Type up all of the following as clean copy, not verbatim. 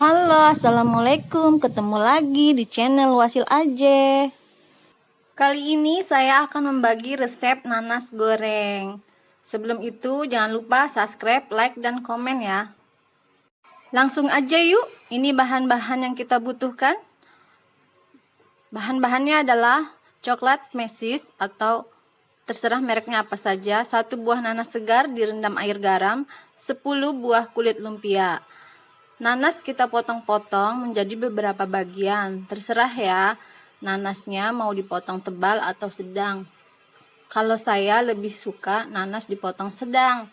Halo, assalamualaikum. Ketemu lagi di channel Wasil Aje. Kali ini saya akan membagi resep nanas goreng. Sebelum itu, jangan lupa subscribe, like, dan komen ya. Langsung aja yuk. Ini bahan-bahan yang kita butuhkan. Bahan-bahannya adalah coklat mesis atau terserah mereknya apa saja, 1 buah nanas segar direndam air garam, 10 buah kulit lumpia. Nanas kita potong-potong menjadi beberapa bagian, terserah ya, nanasnya mau dipotong tebal atau sedang. Kalau saya lebih suka nanas dipotong sedang.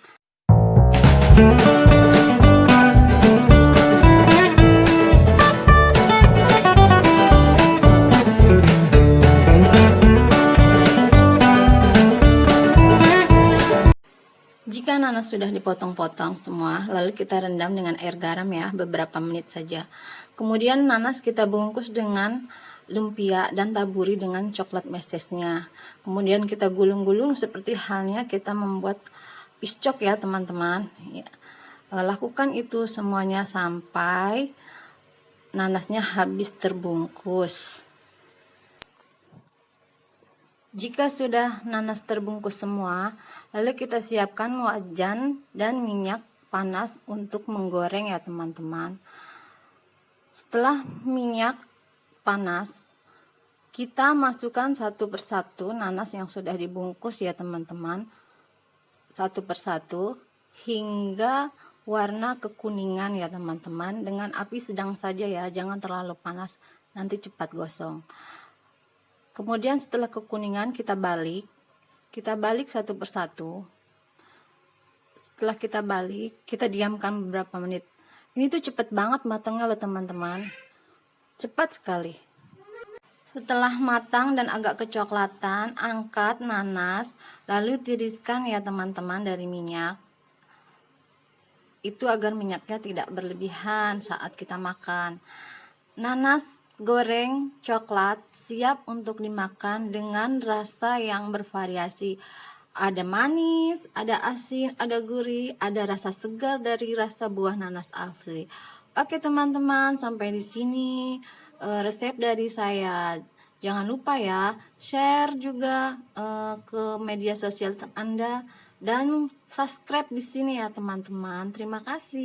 Jika nanas sudah dipotong-potong semua, lalu kita rendam dengan air garam ya, beberapa menit saja. Kemudian nanas kita bungkus dengan lumpia dan taburi dengan coklat mesesnya. Kemudian kita gulung-gulung seperti halnya kita membuat piscok ya teman-teman. Ya. Lakukan itu semuanya sampai nanasnya habis terbungkus. Jika sudah nanas terbungkus semua, lalu kita siapkan wajan dan minyak panas untuk menggoreng ya teman-teman. Setelah minyak panas, kita masukkan satu persatu nanas yang sudah dibungkus ya teman-teman, satu persatu hingga warna kekuningan ya teman-teman, dengan api sedang saja ya, jangan terlalu panas, nanti cepat gosong. Kemudian setelah kekuningan kita balik satu persatu. Setelah kita balik, kita diamkan beberapa menit. Ini tuh cepet banget matangnya loh teman-teman, cepat sekali. Setelah matang dan agak kecoklatan, angkat nanas, lalu tiriskan ya teman-teman dari minyak. Itu agar minyaknya tidak berlebihan saat kita makan. Nanas goreng coklat siap untuk dimakan dengan rasa yang bervariasi. Ada manis, ada asin, ada gurih, ada rasa segar dari rasa buah nanas asli. Oke teman-teman, sampai di sini resep dari saya. Jangan lupa ya, share juga ke media sosial Anda dan subscribe di sini ya teman-teman. Terima kasih.